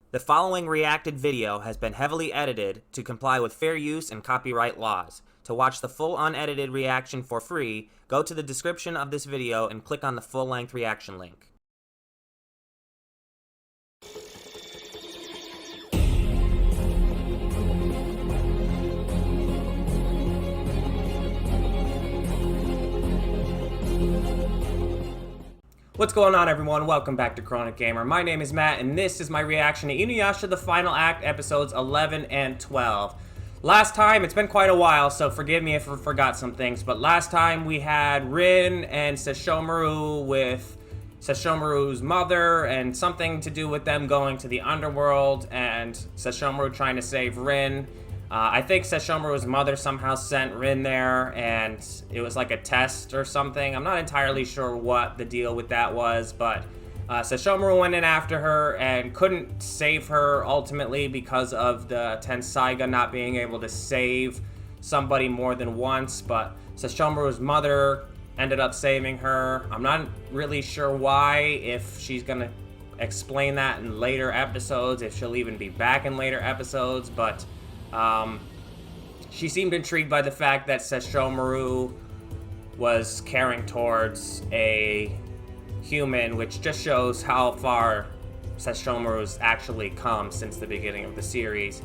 The following reacted video has been heavily edited to comply with fair use and copyright laws. To watch the full unedited reaction for free, go to the description of this video and click on the full-length reaction link. What's going on, everyone? Welcome back to Chronic Gamer. My name is Matt, and this is my reaction to InuYasha, the Final Act, episodes 11 and 12. Last time, it's been quite a while, so forgive me if I forgot some things, but last time we had Rin and Sesshomaru with Sesshomaru's mother, and something to do with them going to the underworld, and Sesshomaru trying to save Rin. I think Sesshomaru's mother somehow sent Rin there, and it was like a test or something. I'm not entirely sure what the deal with that was, but Sesshomaru went in after her and couldn't save her ultimately because of the Tensaiga not being able to save somebody more than once, but Sesshomaru's mother ended up saving her. I'm not really sure why, if she's gonna explain that in later episodes, if she'll even be back in later episodes, but she seemed intrigued by the fact that Sesshomaru was caring towards a human, which just shows how far Sesshomaru's actually come since the beginning of the series.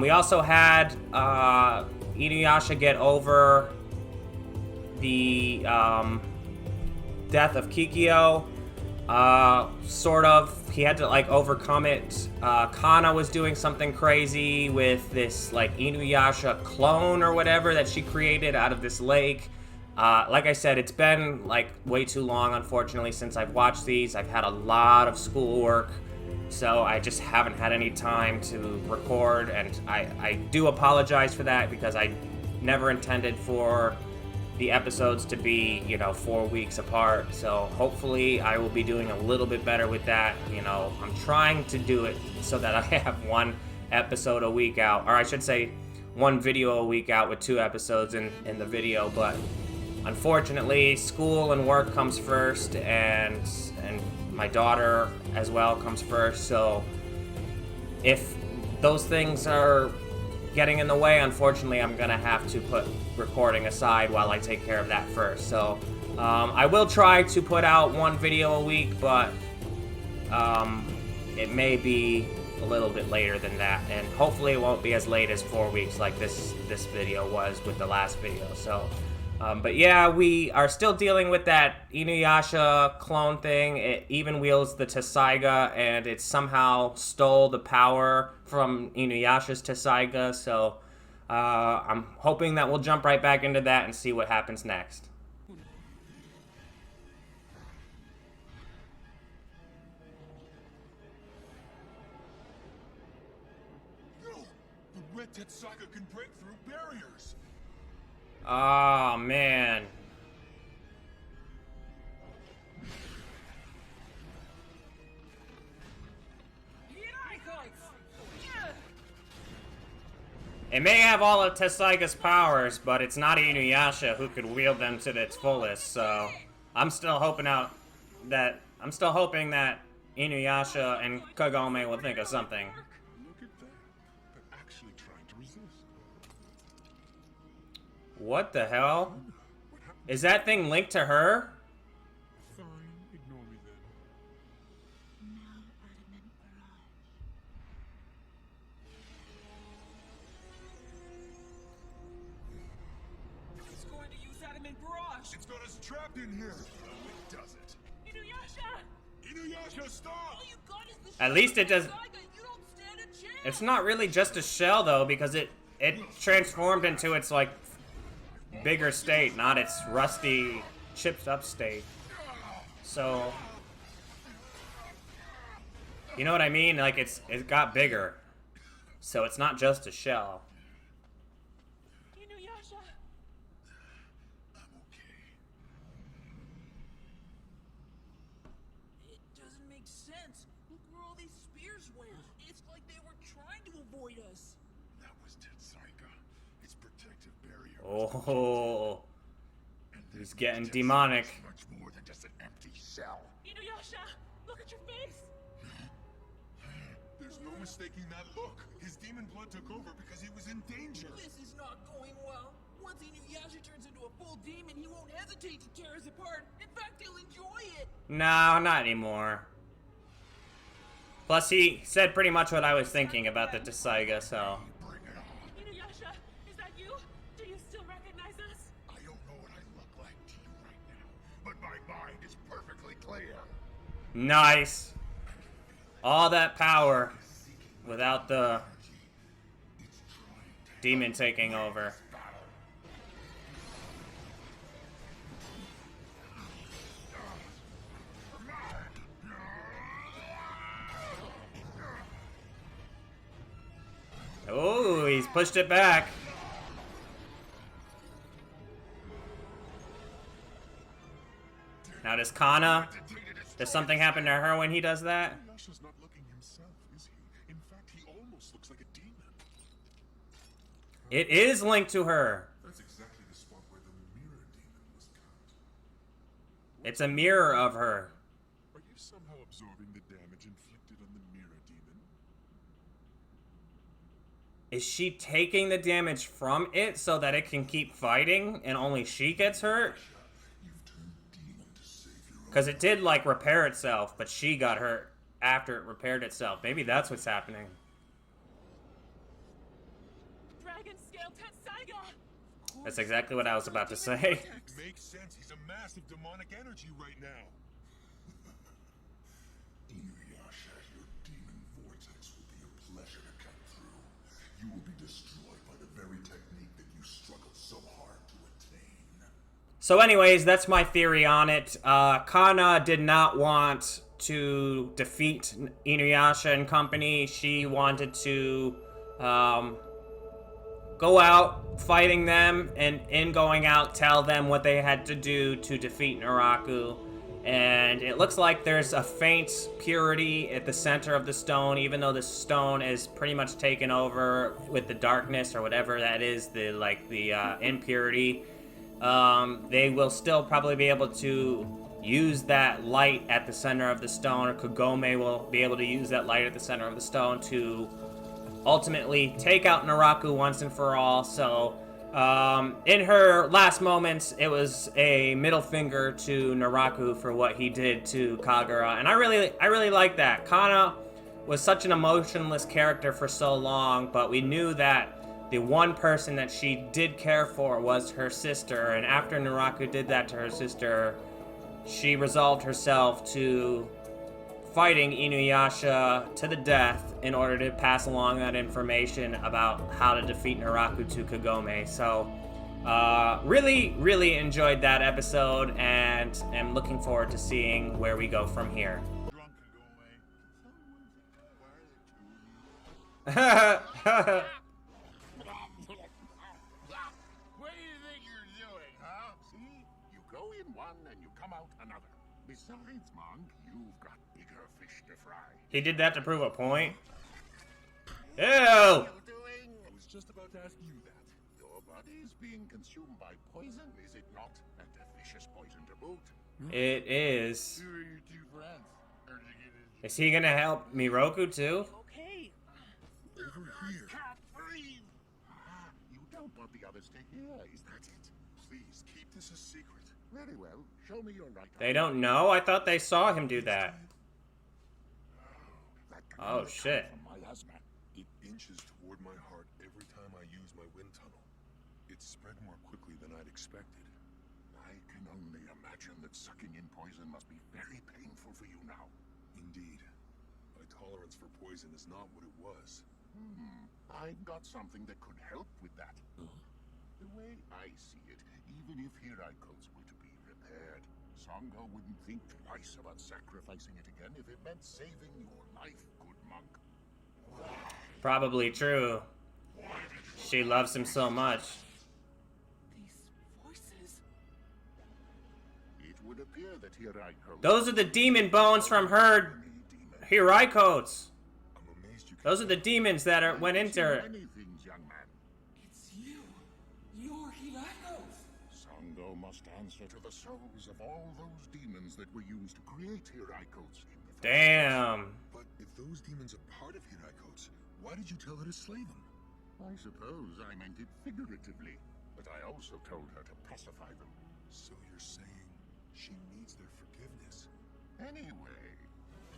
We also had InuYasha get over the death of Kikyo. Sort of. He had to, like, overcome it. Kana was doing something crazy with this, like, InuYasha clone or whatever that she created out of this lake. Like I said, it's been, like, way too long, unfortunately, since I've watched these. I've had a lot of schoolwork, so I just haven't had any time to record, and I do apologize for that, because I never intended for the episodes to be, 4 weeks apart, so hopefully I will be doing a little bit better with that. I'm trying to do it so that I have one episode a week out, or I should say one video a week out with 2 episodes in the video, but unfortunately school and work comes first, and my daughter as well comes first, so if those things are getting in the way, unfortunately, I'm gonna have to put recording aside while I take care of that first. So I will try to put out one video a week, but it may be a little bit later than that, and hopefully it won't be as late as 4 weeks like this video was with the last video. So but yeah, we are still dealing with that InuYasha clone thing. It even wields the Tensaiga, and it somehow stole the power from InuYasha's Tensaiga, so I'm hoping that we'll jump right back into that and see what happens next. No! The red Tensaiga can break through barriers! Oh, man. It may have all of Tensaiga's powers, but it's not InuYasha who could wield them to its fullest, so I'm still hoping that InuYasha and Kagome will think of something. Look at that. They're actually trying to resist. What the hell? Is that thing linked to her? Fine, ignore me then. It's going to use Adamant Barrage! It's got us trapped in here! It does it. InuYasha! InuYasha, stop! All you got is the At least it does. Tensaiga. You don't stand a chance! It's not really just a shell, though, because it transformed into its, like, bigger state, not its rusty, chipped up state. So, you know what I mean? Like, it got bigger. So it's not just a shell. InuYasha! I'm okay. It doesn't make sense. Look where all these spears went. It's like they were trying to avoid us. That was Tensaiga. Its protective barrier. Oh, And he's getting demonic. Much more than just an empty shell. InuYasha! Look at your face! There's no mistaking that look. His demon blood took over because he was in danger. This is not going well. Once InuYasha turns into a full demon, he won't hesitate to tear us apart. In fact, he'll enjoy it. No, not anymore. Plus, he said pretty much what I was thinking about the Tsuga, so... Bring it on. InuYasha, is that you? Do you still recognize us? I don't know what I look like to you right now, but my mind is perfectly clear. Nice. All that power without the demon taking over. Oh, he's pushed it back. Now does Kana? Does something happen to her when he does that? InuYasha's not looking himself, is he? In fact, he almost looks like a demon. It is linked to her. That's exactly the spot where the mirror demon was cut. It's a mirror of her. Are you somehow absorbing the damage inflicted on the mirror demon? Is she taking the damage from it so that it can keep fighting and only she gets hurt? You've turned demon to save your own. Because it did, like, repair itself, but she got hurt after it repaired itself. Maybe that's what's happening. Dragon scale Tsuga! That's exactly what I was about to say. Makes sense. He's a massive demonic energy right now. InuYasha, your demon vortex will be a pleasure to cut through. You will be destroyed by the very technique that you struggled so hard to attain. So anyways, that's my theory on it. Kana did not want to defeat InuYasha and company. She wanted to go out fighting them, and in going out tell them what they had to do to defeat Naraku. And it looks like there's a faint purity at the center of the stone, even though the stone is pretty much taken over with the darkness or whatever that is, the impurity. They will still probably be able to use that light at the center of the stone, or Kagome will be able to use that light at the center of the stone to ultimately take out Naraku once and for all. So in her last moments, it was a middle finger to Naraku for what he did to Kagura, and I really like that. Kana was such an emotionless character for so long, but we knew that the one person that she did care for was her sister, and after Naraku did that to her sister, she resolved herself to fighting InuYasha to the death in order to pass along that information about how to defeat Naraku to Kagome. So, really enjoyed that episode, and am looking forward to seeing where we go from here. Drunk Kagome. What do you think you're doing, huh? See? You go in one and you come out another. Besides, Monk, you've got bigger fish to fry. He did that to prove a point. Ew! What are you doing? I was just about to ask you that. Your body is being consumed by poison, is it not? And a vicious poison to boot. It is. Who are your two friends? Or did you get Is he gonna help Miroku too? Okay. Over here. Can't breathe. Ah, you don't want the others to hear, is that it? Please, keep this a secret. Very well. Show me your right They arm. don't know? I thought they saw him do that. That can Oh, only come shit. from miasma. It inches toward my heart every time I use my wind tunnel. It's spread more quickly than I'd expected. I can only imagine that sucking in poison must be very painful for you now. Indeed. My tolerance for poison is not what it was. I've got something that could help with that. The way I see it, even if Hiraiko's were to be repaired, Sango wouldn't think twice about sacrificing it again if it meant saving your life, good monk. Probably true. She loves him so much. These voices. It would appear that Hiraiko... Those are the demon bones from her Hiraiko's. I'm amazed you Those are the demons that went into her. Many things, young man. It's you. You're Hiraiko's. Sango must answer to the souls of all those demons that were used to create Hiraiko's in the Damn. But if those demons are part of Hiraiko's, why did you tell her to slay them? I suppose I meant it figuratively, but I also told her to pacify them. So you're saying she needs their forgiveness? Anyway,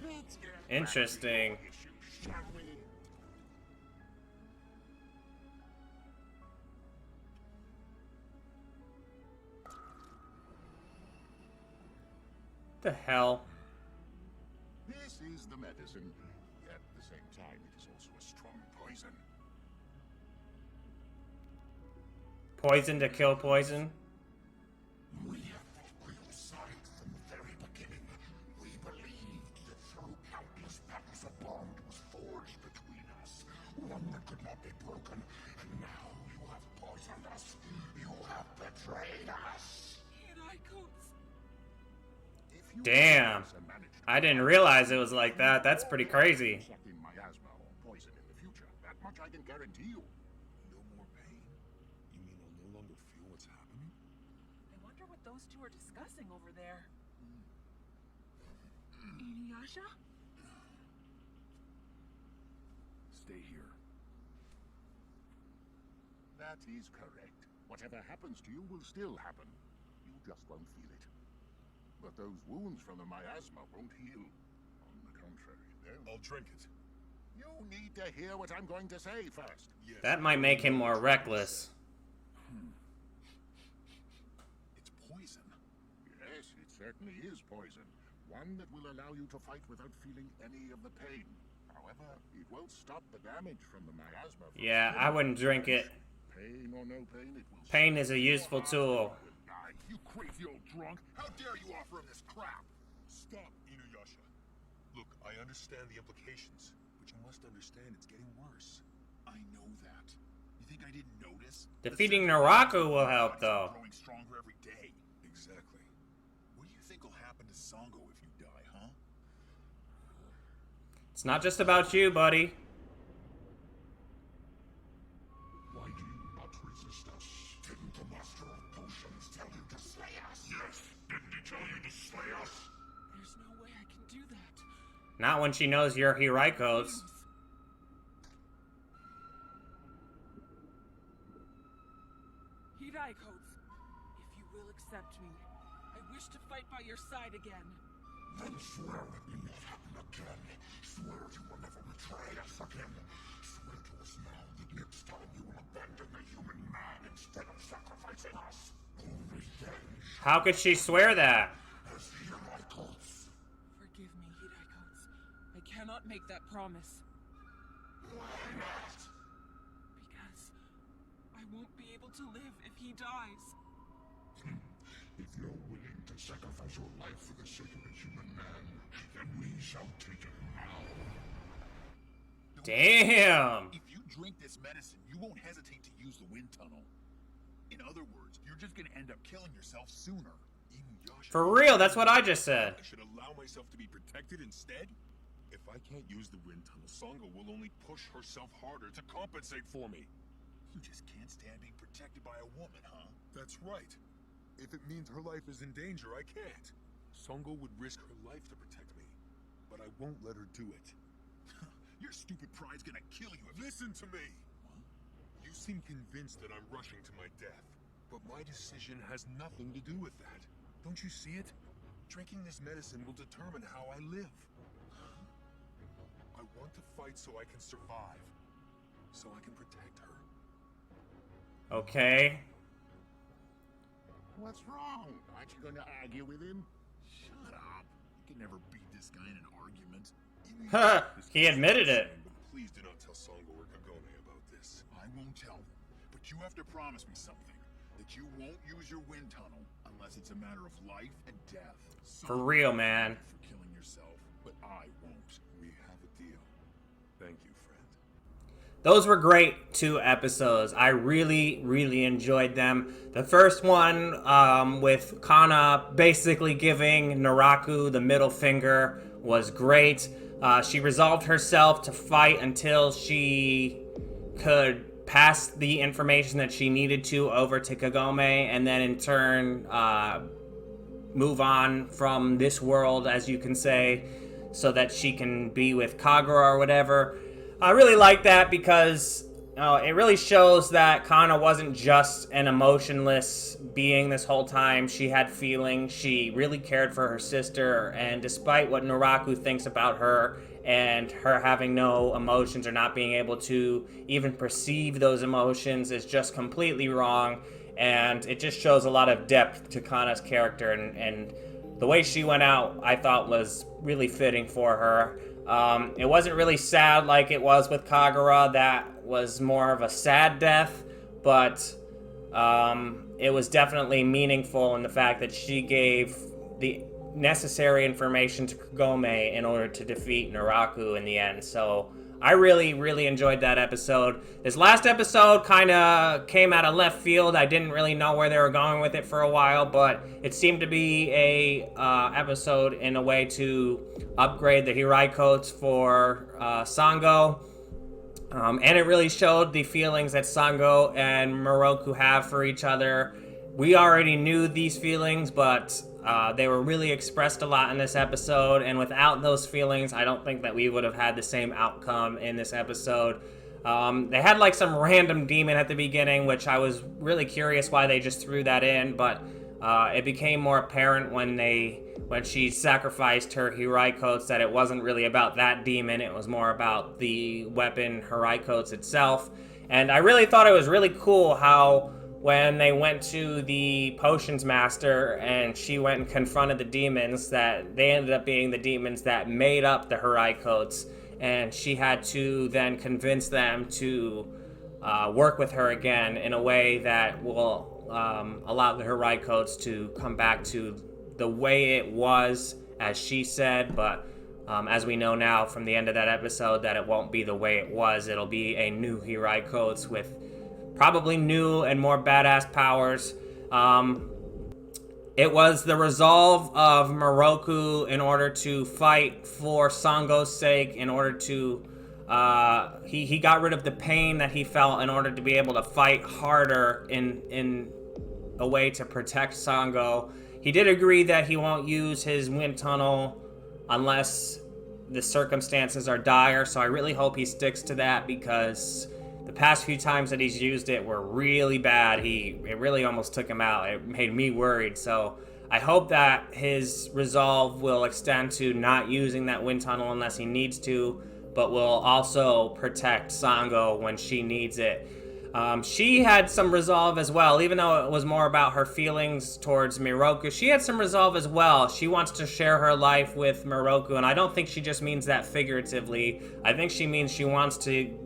let's get Interesting. back to your issue, shall we? The hell? This is the medicine. At the same time, it is also a strong poison. Poison to kill poison? We have fought by your side from the very beginning. We believed that through countless battles a bond was forged between us, one that could not be broken. And now you have poisoned us. You have betrayed us. If you Damn. manage to I didn't realize it was like that. That's pretty crazy. suck in miasma or poison in the future, that much I can guarantee you. No more pain? You mean I'll no longer feel what's happening? I wonder what those two are discussing over there. InuYasha? Stay here. That is correct. Whatever happens to you will still happen. You just won't feel it. But those wounds from the miasma won't heal. On the contrary, they'll... I'll drink it. You need to hear what I'm going to say first. Yes. That might make him more reckless. It's poison. Yes, it certainly is poison. One that will allow you to fight without feeling any of the pain. However, it won't stop the damage from the miasma. from Yeah, I spreading. wouldn't drink it. Pain or no pain, it will... Pain is a useful tool. You crazy old drunk! How dare you offer him this crap? Stop, InuYasha. Look, I understand the implications, but you must understand it's getting worse. I know that. You think I didn't notice? Defeating Naraku will help, though. Growing stronger every day. Exactly. What do you think will happen to Sango if you die, huh? It's not just about you, buddy. Why do you not resist us? Didn't the master of potions tell you to slay us? Yes, didn't he tell you to slay us? There's no way I can do that. Not when she knows you're Hiraiko's. Hiraiko's, if you will accept me, I wish to fight by your side again. Then swear it will not happen again. Swear you will never betray us again. Swear to us now that next time you will abandon the human man instead of sacrificing us. Revenge How could she swear that? as Hiraiko's. Forgive me, Hiraiko's. I cannot make that promise. Why not? Because I won't be able to live if he dies. If you're willing to sacrifice your life for the sake of a human man, then we shall take it now. Damn. If you drink this medicine, you won't hesitate to use the wind tunnel. In other words, you're just gonna end up killing yourself sooner. InuYasha, For real, that's what I just said. I should allow myself to be protected instead? If I can't use the wind tunnel, Sango will only push herself harder to compensate for me. You just can't stand being protected by a woman, huh? That's right. If it means her life is in danger, I can't. Sango would risk her life to protect me, but I won't let her do it. Your stupid pride's gonna kill you. Listen to me! You seem convinced that I'm rushing to my death, but my decision has nothing to do with that. Don't you see it? Drinking this medicine will determine how I live. I want to fight so I can survive, so I can protect her. Okay. What's wrong? Aren't you going to argue with him? Shut up. You can never beat this guy in an argument. Ha! He admitted it. But please do not tell Sango or Kagome about this. I won't tell them, but you have to promise me something. That you won't use your wind tunnel unless it's a matter of life and death. For real, man. For killing yourself, but I won't. We have a deal. Thank you, friend. Those were great 2 episodes. I really, really enjoyed them. The first one with Kana basically giving Naraku the middle finger was great. She resolved herself to fight until she could pass the information that she needed to over to Kagome, and then in turn move on from this world, as you can say. so that she can be with Kagura or whatever. I really like that because it really shows that Kana wasn't just an emotionless being this whole time. She had feelings. She really cared for her sister, and despite what Naraku thinks about her and her having no emotions or not being able to even perceive those emotions is just completely wrong. And it just shows a lot of depth to Kana's character, and the way she went out, I thought, was really fitting for her. It wasn't really sad like it was with Kagura. That was more of a sad death, but it was definitely meaningful in the fact that she gave the necessary information to Kagome in order to defeat Naraku in the end. So I really, really enjoyed that episode. This last episode kind of came out of left field. I didn't really know where they were going with it for a while, but it seemed to be a episode in a way to upgrade the Hirai coats for Sango. And it really showed the feelings that Sango and Miroku have for each other. We already knew these feelings, but they were really expressed a lot in this episode, and without those feelings, I don't think that we would have had the same outcome in this episode. They had like some random demon at the beginning, which I was really curious why they just threw that in, but it became more apparent when she sacrificed her Hirai coats that it wasn't really about that demon, it was more about the weapon Hirai coats itself. And I really thought it was really cool how when they went to the potions master and she went and confronted the demons, that they ended up being the demons that made up the Hirai coats, and she had to then convince them to work with her again in a way that will allow the Hirai coats to come back to the way it was, as she said, but as we know now from the end of that episode, that it won't be the way it was. It'll be a new Hirai coats with probably new and more badass powers. It was the resolve of Miroku in order to fight for Sango's sake, in order to he got rid of the pain that he felt in order to be able to fight harder in a way to protect Sango. He did agree that he won't use his wind tunnel unless the circumstances are dire, so I really hope he sticks to that, because the past few times that he's used it were really bad. It really almost took him out. It made me worried. So I hope that his resolve will extend to not using that wind tunnel unless he needs to, but will also protect Sango when she needs it. She had some resolve as well, even though it was more about her feelings towards Miroku. She had some resolve as well. She wants to share her life with Miroku, and I don't think she just means that figuratively. I think she means she wants to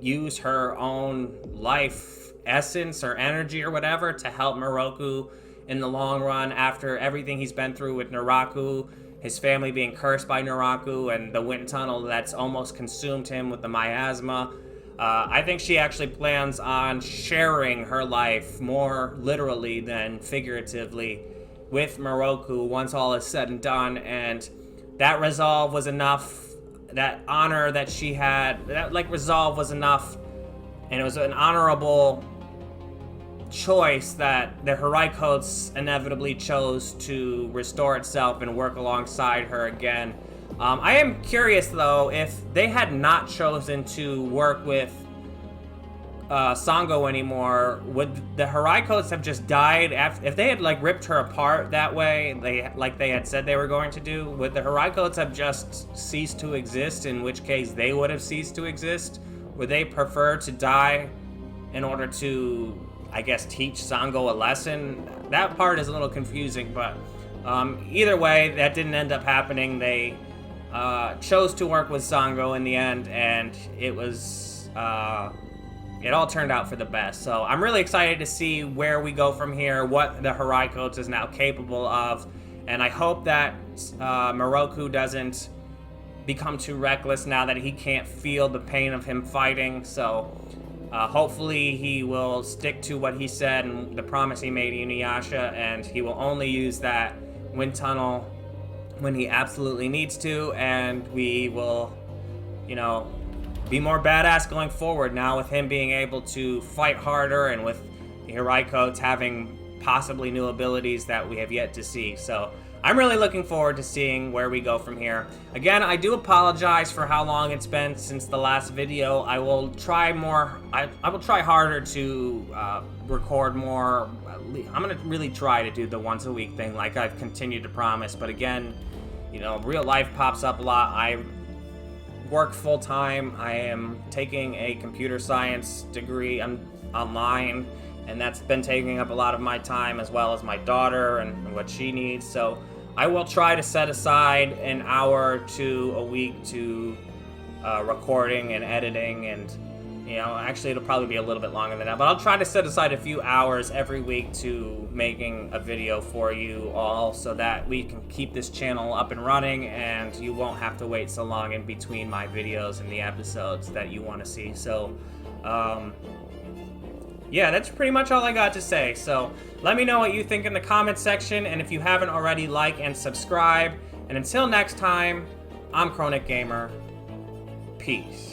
use her own life essence or energy or whatever to help Miroku in the long run after everything he's been through with Naraku, his family being cursed by Naraku, and the wind tunnel that's almost consumed him with the miasma. I think she actually plans on sharing her life more literally than figuratively with Miroku once all is said and done, and that resolve was enough. That honor that she had, that resolve was enough, and it was an honorable choice that the Hirai coats inevitably chose to restore itself and work alongside her again. I am curious though, if they had not chosen to work with Sango anymore, would the Hirai coats have just died if they had ripped her apart that way, they had said they were going to do? Would the Hirai coats have just ceased to exist, in which case they would have ceased to exist? Would they prefer to die in order to, I guess, teach Sango a lesson? That part is a little confusing, but either way, that didn't end up happening. They chose to work with Sango in the end, and it was it all turned out for the best. So I'm really excited to see where we go from here, what the Hirai coats is now capable of, and I hope that Miroku doesn't become too reckless now that he can't feel the pain of him fighting. So hopefully he will stick to what he said and the promise he made InuYasha, and he will only use that wind tunnel when he absolutely needs to, and we will, be more badass going forward now with him being able to fight harder, and with the Hirai coats having possibly new abilities that we have yet to see. So I'm really looking forward to seeing where we go from here. Again, I do apologize for how long it's been since the last video. I will try more. I will try harder to record more. I'm gonna really try to do the once a week thing, like I've continued to promise. But again, you know, real life pops up a lot. I work full time. I am taking a computer science degree online, and that's been taking up a lot of my time, as well as my daughter and what she needs. So I will try to set aside an hour to a week to recording and editing, and you know, actually it'll probably be a little bit longer than that, but I'll try to set aside a few hours every week to making a video for you all, so that we can keep this channel up and running and you won't have to wait so long in between my videos and the episodes that you want to see. So yeah, that's pretty much all I got to say. So let me know what you think in the comment section, and if you haven't already, like and subscribe. And until next time, I'm Chronic Gamer. Peace.